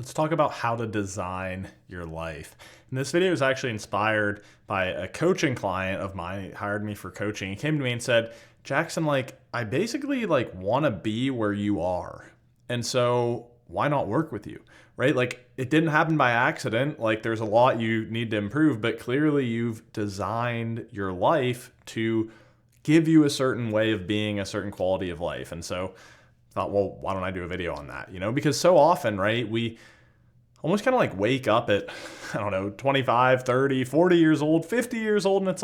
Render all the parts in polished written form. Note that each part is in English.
Let's talk about how to design your life. And this video is actually inspired by a coaching client of mine. He hired me for coaching. He came to me and said, Jackson, I basically want to be where you are. And so why not work with you, right? It didn't happen by accident. There's a lot you need to improve, but clearly you've designed your life to give you a certain way of being, a certain quality of life. And so I thought, well, why don't I do a video on that? Because so often, right, we almost kind of wake up at, 25, 30, 40 years old, 50 years old. And it's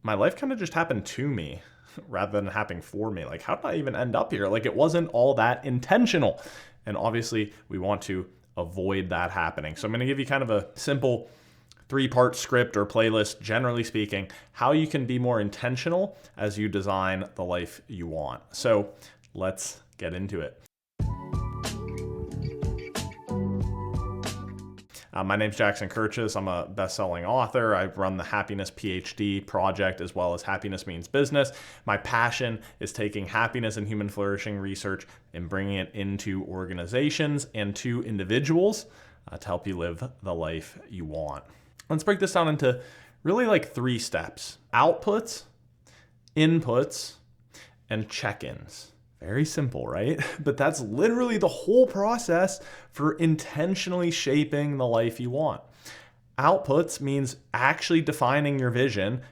my life kind of just happened to me rather than happening for me. How did I even end up here? It wasn't all that intentional. And obviously we want to avoid that happening. So I'm going to give you kind of a simple 3-part script or playlist, generally speaking, how you can be more intentional as you design the life you want. So let's get into it. My name's Jackson Kirches. I'm a best-selling author. I run the Happiness PhD project as well as Happiness Means Business. My passion is taking happiness and human flourishing research and bringing it into organizations and to individuals to help you live the life you want. Let's break this down into really 3 steps: outputs, inputs, and check-ins. Very simple, right? But that's literally the whole process for intentionally shaping the life you want. Outputs means actually defining your vision,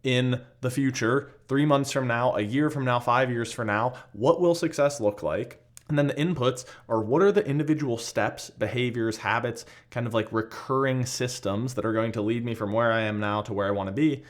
in the future, 3 months from now, a year from now, 5 years from now, what will success look like? And then the inputs are what are the individual steps, behaviors, habits, kind of recurring systems that are going to lead me from where I am now to where I want to be.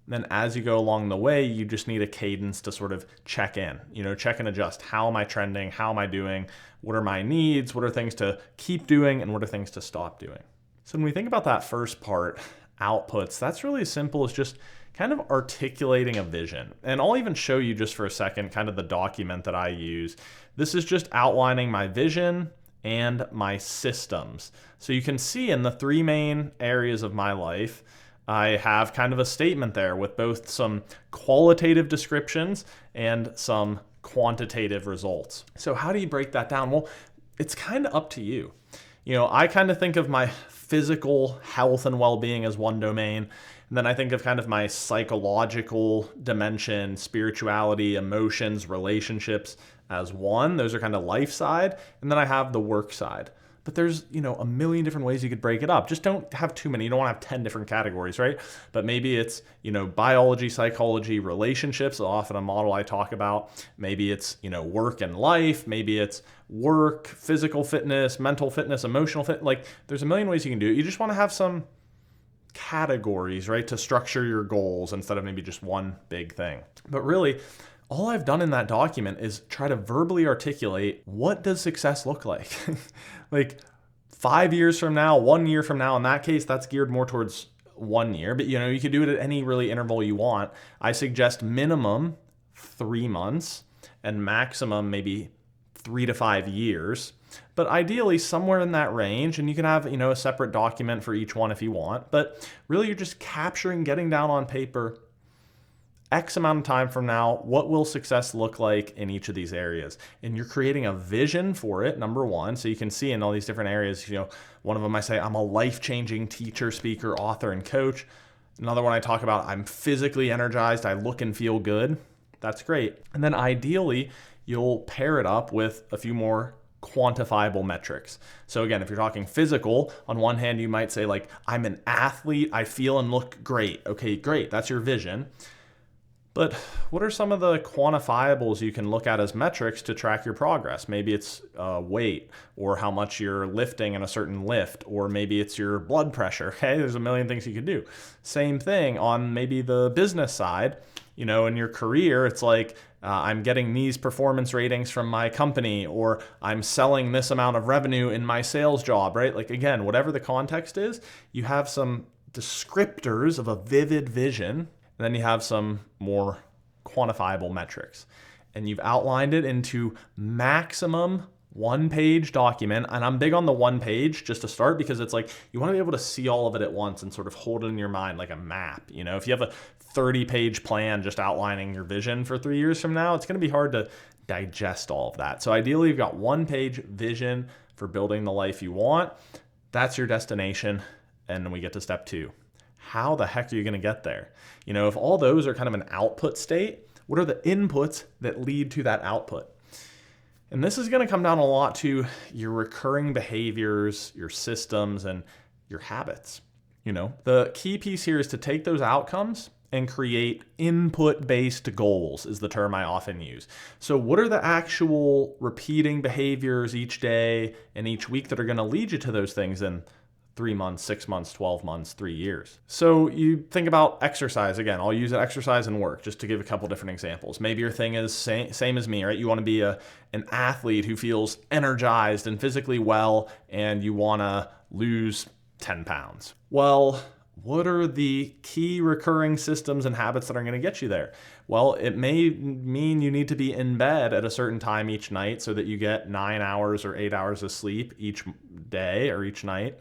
Then as you go along the way, you just need a cadence to sort of check in, check and adjust. How am I trending? How am I doing? What are my needs? What are things to keep doing? And what are things to stop doing? So when we think about that first part, outputs, that's really as simple as just kind of articulating a vision. And I'll even show you just for a second, kind of the document that I use. This is just outlining my vision and my systems. So you can see in the 3 main areas of my life, I have kind of a statement there with both some qualitative descriptions and some quantitative results. So how do you break that down? Well, it's kind of up to you. I kind of think of my physical health and well-being as one domain. And then I think of kind of my psychological dimension, spirituality, emotions, relationships as one. Those are kind of life side. And then I have the work side. But there's, a million different ways you could break it up. Just don't have too many. You don't want to have 10 different categories, right? But maybe it's, biology, psychology, relationships, often a model I talk about. Maybe it's, work and life. Maybe it's work, physical fitness, mental fitness, emotional fit. There's a million ways you can do it. You just want to have some categories, right, to structure your goals instead of maybe just one big thing. But really, all I've done in that document is try to verbally articulate, what does success look like? 5 years from now, 1 year from now, in that case, that's geared more towards 1 year, but you could do it at any really interval you want. I suggest minimum 3 months and maximum maybe 3 to 5 years, but ideally somewhere in that range. And you can have, a separate document for each one if you want, but really you're just capturing, getting down on paper, X amount of time from now, what will success look like in each of these areas? And you're creating a vision for it, number one, so you can see in all these different areas. One of them I say, I'm a life-changing teacher, speaker, author, and coach. Another one I talk about, I'm physically energized, I look and feel good. That's great. And then ideally, you'll pair it up with a few more quantifiable metrics. So again, if you're talking physical, on one hand, you might say I'm an athlete, I feel and look great. Okay, great, that's your vision. But what are some of the quantifiables you can look at as metrics to track your progress? Maybe it's weight, or how much you're lifting in a certain lift, or maybe it's your blood pressure. Okay, there's a million things you could do. Same thing on maybe the business side. In your career, it's I'm getting these performance ratings from my company, or I'm selling this amount of revenue in my sales job, right? Again, whatever the context is, you have some descriptors of a vivid vision. And then you have some more quantifiable metrics. And you've outlined it into maximum 1-page document. And I'm big on the 1 page just to start, because it's you want to be able to see all of it at once and sort of hold it in your mind like a map. If you have a 30-page plan just outlining your vision for 3 years from now, it's going to be hard to digest all of that. So ideally, you've got 1-page vision for building the life you want. That's your destination. And then we get to step 2. How the heck are you going to get there? If all those are kind of an output state, what are the inputs that lead to that output? And this is going to come down a lot to your recurring behaviors, your systems, and your habits. The key piece here is to take those outcomes and create input-based goals is the term I often use. So what are the actual repeating behaviors each day and each week that are going to lead you to those things in 3 months, 6 months, 12 months, 3 years? So you think about exercise. Again, I'll use exercise and work just to give a couple different examples. Maybe your thing is same as me, right? You want to be an athlete who feels energized and physically well, and you want to lose 10 pounds. Well, what are the key recurring systems and habits that are going to get you there? Well, it may mean you need to be in bed at a certain time each night so that you get 9 hours or 8 hours of sleep each day or each night.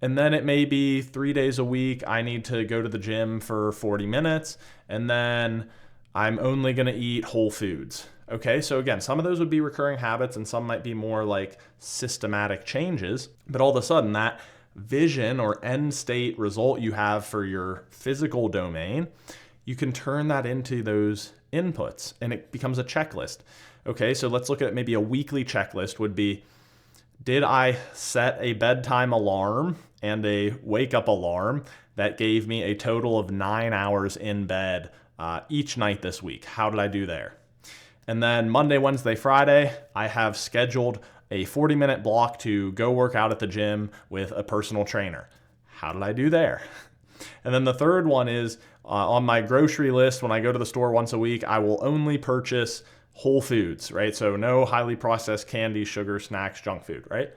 And then it may be 3 days a week, I need to go to the gym for 40 minutes, and then I'm only going to eat whole foods. Okay, so again, some of those would be recurring habits and some might be more like systematic changes. But all of a sudden, that vision or end state result you have for your physical domain, you can turn that into those inputs and it becomes a checklist. Okay, so let's look at maybe a weekly checklist would be, did I set a bedtime alarm and a wake up alarm that gave me a total of 9 hours in bed each night this week? How did I do there? And then Monday, Wednesday, Friday, I have scheduled a 40-minute block to go work out at the gym with a personal trainer. How did I do there? And then the third one is on my grocery list, when I go to the store once a week, I will only purchase whole foods, right? So no highly processed candy, sugar, snacks, junk food, right?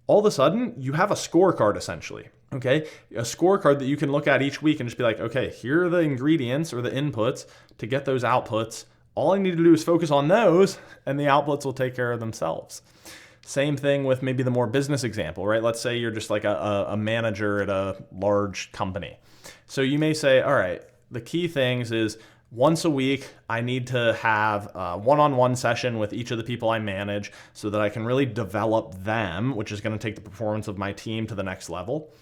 All of a sudden, you have a scorecard essentially, okay? A scorecard that you can look at each week and just be like, okay, here are the ingredients or the inputs to get those outputs. All I need to do is focus on those and the outputs will take care of themselves. Same thing with maybe the more business example, right? Let's say you're just like a manager at a large company. So you may say, all right, the key things is once a week, I need to have a one-on-one session with each of the people I manage so that I can really develop them, which is going to take the performance of my team to the next level.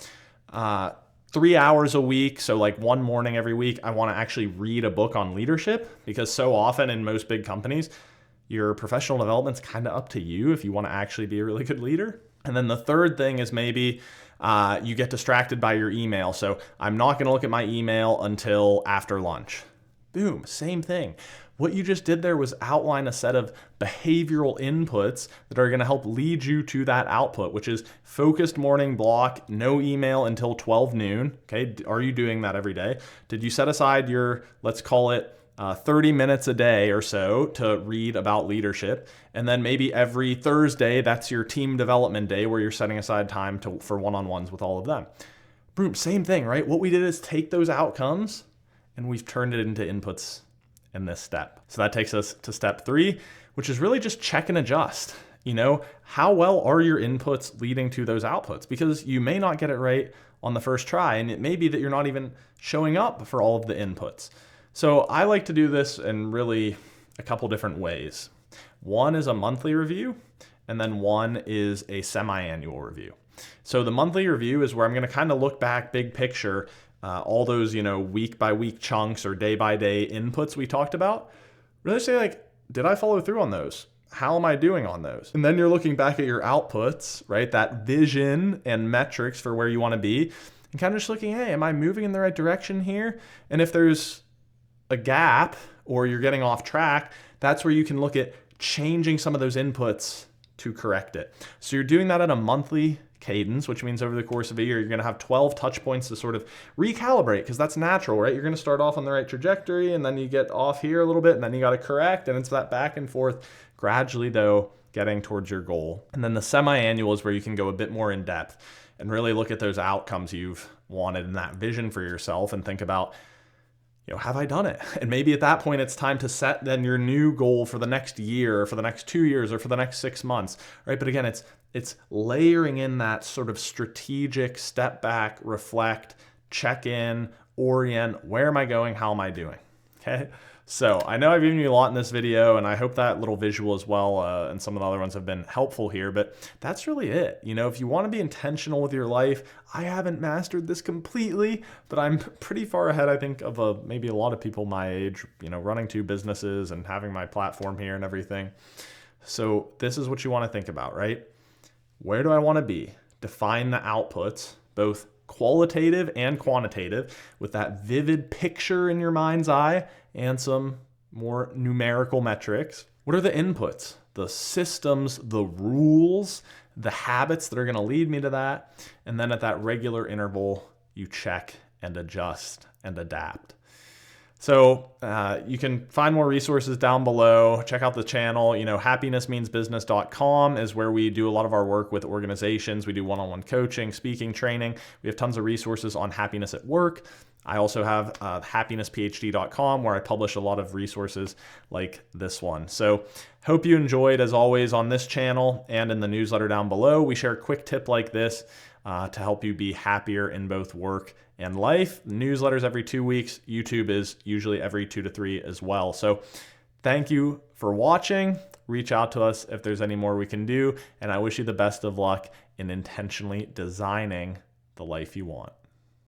3 hours a week, so like one morning every week, I want to actually read a book on leadership because so often in most big companies, your professional development's kind of up to you if you want to actually be a really good leader. And then the third thing is maybe you get distracted by your email. So I'm not going to look at my email until after lunch. Boom, same thing. What you just did there was outline a set of behavioral inputs that are going to help lead you to that output, which is focused morning block, no email until 12 noon. Okay, are you doing that every day? Did you set aside your, let's call it 30 minutes a day or so to read about leadership? And then maybe every Thursday, that's your team development day where you're setting aside time for one-on-ones with all of them. Boom, same thing, right? What we did is take those outcomes and we've turned it into inputs in this step. So that takes us to step 3, which is really just check and adjust. How well are your inputs leading to those outputs? Because you may not get it right on the first try, and it may be that you're not even showing up for all of the inputs. So I like to do this in really a couple different ways. One is a monthly review, and then one is a semi-annual review. So the monthly review is where I'm going to kind of look back big picture, all those, week by week chunks or day by day inputs we talked about. Really say like, did I follow through on those? How am I doing on those? And then you're looking back at your outputs, right? That vision and metrics for where you want to be, and kind of just looking, hey, am I moving in the right direction here? And if there's a gap or you're getting off track, that's where you can look at changing some of those inputs to correct it. So you're doing that at a monthly cadence, which means over the course of a year, you're going to have 12 touch points to sort of recalibrate, because that's natural, right? You're going to start off on the right trajectory and then you get off here a little bit and then you got to correct. And it's that back and forth, gradually though, getting towards your goal. And then the semi-annual is where you can go a bit more in depth and really look at those outcomes you've wanted and that vision for yourself and think about, have I done it? And maybe at that point, it's time to set then your new goal for the next year, or for the next 2 years, or for the next 6 months, right? But again, it's layering in that sort of strategic step back, reflect, check in, orient. Where am I going? How am I doing? Okay, so I know I've given you a lot in this video, and I hope that little visual as well and some of the other ones have been helpful here, but that's really it. If you want to be intentional with your life, I haven't mastered this completely, but I'm pretty far ahead, I think, of maybe a lot of people my age, running 2 businesses and having my platform here and everything. So this is what you want to think about, right? Where do I want to be? Define the outputs, both qualitative and quantitative, with that vivid picture in your mind's eye and some more numerical metrics. What are the inputs? The systems, the rules, the habits that are going to lead me to that. And then at that regular interval, you check and adjust and adapt. So you can find more resources down below. Check out the channel. Happinessmeansbusiness.com is where we do a lot of our work with organizations. We do one-on-one coaching, speaking, training. We have tons of resources on happiness at work. I also have happinessphd.com where I publish a lot of resources like this one. So hope you enjoyed, as always, on this channel and in the newsletter down below. We share a quick tip like this to help you be happier in both work and life. Newsletters every 2 weeks. YouTube is usually every 2 to 3 as well. So thank you for watching. Reach out to us if there's any more we can do. And I wish you the best of luck in intentionally designing the life you want.